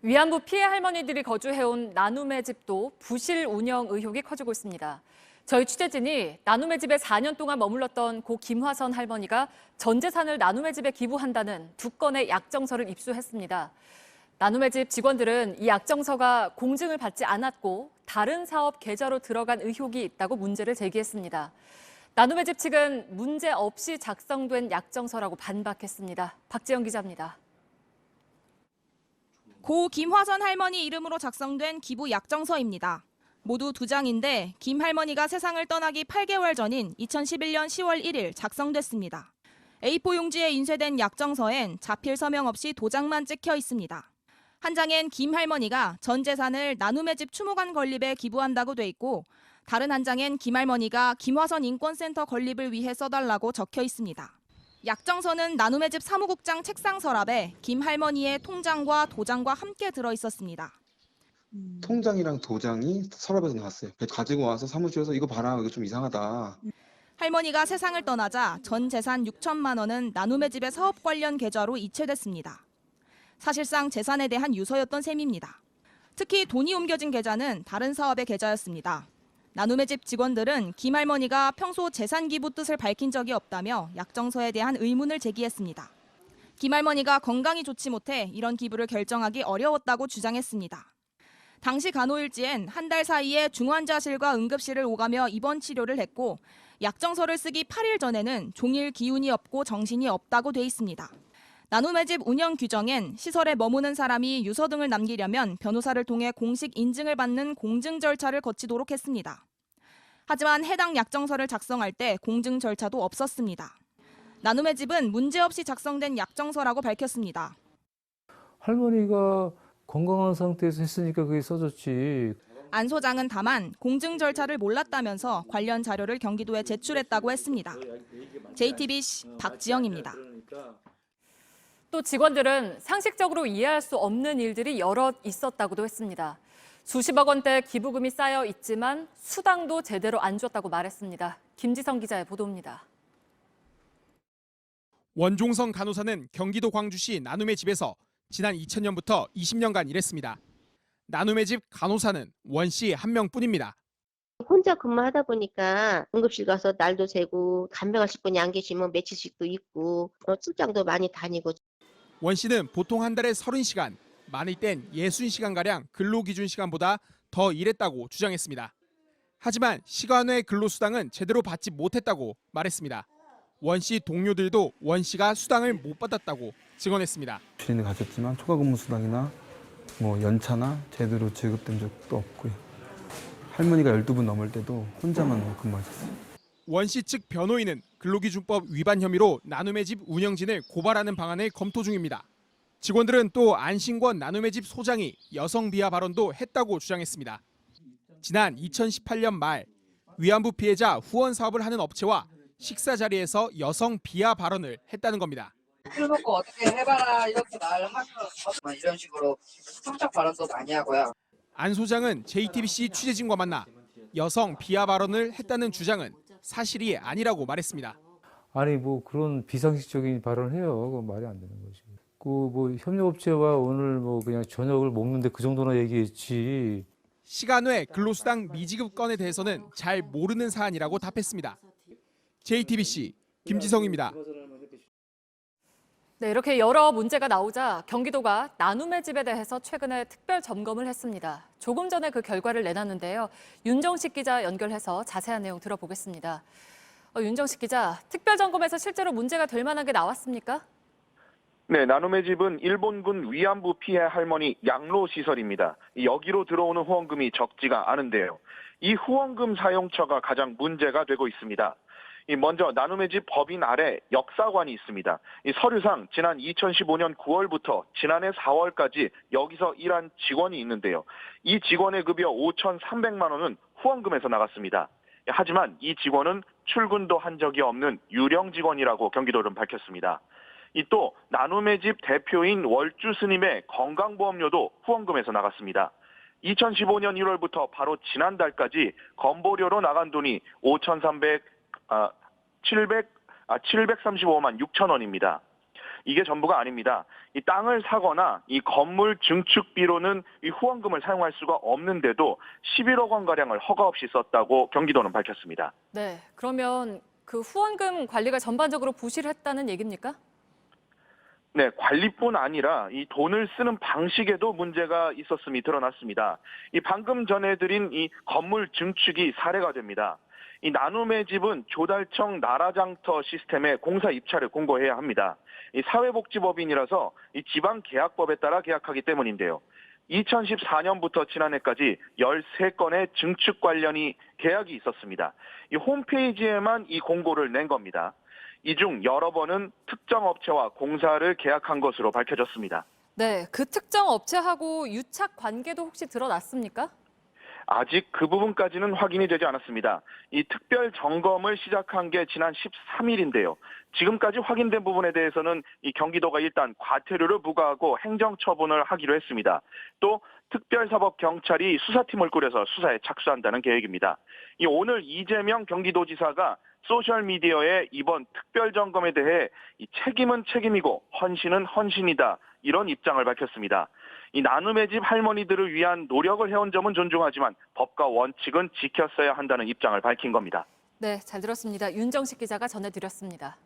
위안부 피해 할머니들이 거주해온 나눔의 집도 부실 운영 의혹이 커지고 있습니다. 저희 취재진이 나눔의 집에 4년 동안 머물렀던 고 김화선 할머니가 전 재산을 나눔의 집에 기부한다는 2건의 약정서를 입수했습니다. 나눔의 집 직원들은 이 약정서가 공증을 받지 않았고 다른 사업 계좌로 들어간 의혹이 있다고 문제를 제기했습니다. 나눔의 집 측은 문제 없이 작성된 약정서라고 반박했습니다. 박지영 기자입니다. 고 김화선 할머니 이름으로 작성된 기부 약정서입니다. 모두 2장인데 김 할머니가 세상을 떠나기 8개월 전인 2011년 10월 1일 작성됐습니다. A4 용지에 인쇄된 약정서엔 자필 서명 없이 도장만 찍혀 있습니다. 한 장엔 김 할머니가 전 재산을 나눔의 집 추모관 건립에 기부한다고 돼 있고 다른 한 장엔 김 할머니가 김화선 인권센터 건립을 위해 써달라고 적혀 있습니다. 약정서는 나눔의 집 사무국장 책상 서랍에 김 할머니의 통장과 도장과 함께 들어 있었습니다. 통장이랑 도장이 서랍에서 나왔어요. 가지고 와서 사무실에서 이거 봐라, 이거 좀 이상하다. 할머니가 세상을 떠나자 전 재산 6천만 원은 나눔의 집의 사업 관련 계좌로 이체됐습니다. 사실상 재산에 대한 유서였던 셈입니다. 특히 돈이 옮겨진 계좌는 다른 사업의 계좌였습니다. 나눔의 집 직원들은 김 할머니가 평소 재산 기부 뜻을 밝힌 적이 없다며 약정서에 대한 의문을 제기했습니다. 김 할머니가 건강이 좋지 못해 이런 기부를 결정하기 어려웠다고 주장했습니다. 당시 간호일지엔 한 달 사이에 중환자실과 응급실을 오가며 입원 치료를 했고 약정서를 쓰기 8일 전에는 종일 기운이 없고 정신이 없다고 돼 있습니다. 나눔의 집 운영 규정엔 시설에 머무는 사람이 유서 등을 남기려면 변호사를 통해 공식 인증을 받는 공증 절차를 거치도록 했습니다. 하지만 해당 약정서를 작성할 때 공증 절차도 없었습니다. 나눔의 집은 문제없이 작성된 약정서라고 밝혔습니다. 할머니가 건강한 상태에서 했으니까 그게 써졌지. 안 소장은 다만 공증 절차를 몰랐다면서 관련 자료를 경기도에 제출했다고 했습니다. JTBC 박지영입니다. 또 직원들은 상식적으로 이해할 수 없는 일들이 여럿 있었다고도 했습니다. 수십억 원대 기부금이 쌓여 있지만 수당도 제대로 안 줬다고 말했습니다. 김지성 기자의 보도입니다. 원종성 간호사는 경기도 광주시 나눔의 집에서 지난 2000년부터 20년간 일했습니다. 나눔의 집 간호사는 원 씨 한 명뿐입니다. 혼자 근무하다 보니까 응급실 가서 날도 새고 간병하실 분이 안 계시면 며칠씩도 있고 출장도 많이 다니고. 원 씨는 보통 한 달에 30시간, 많을 땐 60시간가량 근로기준 시간보다 더 일했다고 주장했습니다. 하지만 시간 외 근로수당은 제대로 받지 못했다고 말했습니다. 원 씨 동료들도 원 씨가 수당을 못 받았다고 증언했습니다. 주인을 가졌지만 초과 근무 수당이나 연차나 제대로 지급된 적도 없고요. 할머니가 12분 넘을 때도 혼자만 근무하셨어요. 원 씨 측 변호인은 근로기준법 위반 혐의로 나눔의 집 운영진을 고발하는 방안을 검토 중입니다. 직원들은 또 안신권 나눔의 집 소장이 여성 비하 발언도 했다고 주장했습니다. 지난 2018년 말 위안부 피해자 후원 사업을 하는 업체와 식사 자리에서 여성 비하 발언을 했다는 겁니다. 해놓고 어떻게 해봐라 이렇게 말하면 이런 식으로 성적 발언도 많이 하고요. 안 소장은 JTBC 취재진과 만나 여성 비하 발언을 했다는 주장은 사실이 아니라고 말했습니다. 아니 그런 비상식적인 발언을 해요. 그건 말이 안 되는 거지. 협력업체와 오늘 그냥 저녁을 먹는데 그 정도나 얘기했지. 시간 외 근로수당 미지급 건에 대해서는 잘 모르는 사안이라고 답했습니다. JTBC 김지성입니다. 네, 이렇게 여러 문제가 나오자 경기도가 나눔의 집에 대해서 최근에 특별 점검을 했습니다. 조금 전에 그 결과를 내놨는데요. 윤정식 기자 연결해서 자세한 내용 들어보겠습니다. 윤정식 기자, 특별 점검에서 실제로 문제가 될 만한 게 나왔습니까? 네, 나눔의 집은 일본군 위안부 피해 할머니 양로 시설입니다. 여기로 들어오는 후원금이 적지가 않은데요. 이 후원금 사용처가 가장 문제가 되고 있습니다. 먼저 나눔의 집 법인 아래 역사관이 있습니다. 이 서류상 지난 2015년 9월부터 지난해 4월까지 여기서 일한 직원이 있는데요. 이 직원의 급여 5,300만 원은 후원금에서 나갔습니다. 하지만 이 직원은 출근도 한 적이 없는 유령 직원이라고 경기도는 밝혔습니다. 또 나눔의 집 대표인 월주 스님의 건강보험료도 후원금에서 나갔습니다. 2015년 1월부터 바로 지난달까지 건보료로 나간 돈이 735만 6천 원입니다. 이게 전부가 아닙니다. 이 땅을 사거나 이 건물 증축비로는 이 후원금을 사용할 수가 없는데도 11억 원 가량을 허가 없이 썼다고 경기도는 밝혔습니다. 네, 그러면 그 후원금 관리가 전반적으로 부실했다는 얘기입니까? 네, 관리뿐 아니라 이 돈을 쓰는 방식에도 문제가 있었음이 드러났습니다. 이 방금 전해드린 이 건물 증축이 사례가 됩니다. 이 나눔의 집은 조달청 나라장터 시스템에 공사 입찰을 공고해야 합니다. 이 사회복지법인이라서 이 지방계약법에 따라 계약하기 때문인데요. 2014년부터 지난해까지 13건의 증축 관련이 계약이 있었습니다. 이 홈페이지에만 이 공고를 낸 겁니다. 이 중 여러 번은 특정 업체와 공사를 계약한 것으로 밝혀졌습니다. 네, 그 특정 업체하고 유착 관계도 혹시 드러났습니까? 아직 그 부분까지는 확인이 되지 않았습니다. 이 특별 점검을 시작한 게 지난 13일인데요. 지금까지 확인된 부분에 대해서는 이 경기도가 일단 과태료를 부과하고 행정처분을 하기로 했습니다. 또 특별사법경찰이 수사팀을 꾸려서 수사에 착수한다는 계획입니다. 이 오늘 이재명 경기도지사가 소셜미디어에 이번 특별점검에 대해 이 책임은 책임이고 헌신은 헌신이다 이런 입장을 밝혔습니다. 이 나눔의 집 할머니들을 위한 노력을 해온 점은 존중하지만 법과 원칙은 지켰어야 한다는 입장을 밝힌 겁니다. 네, 잘 들었습니다. 윤정식 기자가 전해드렸습니다.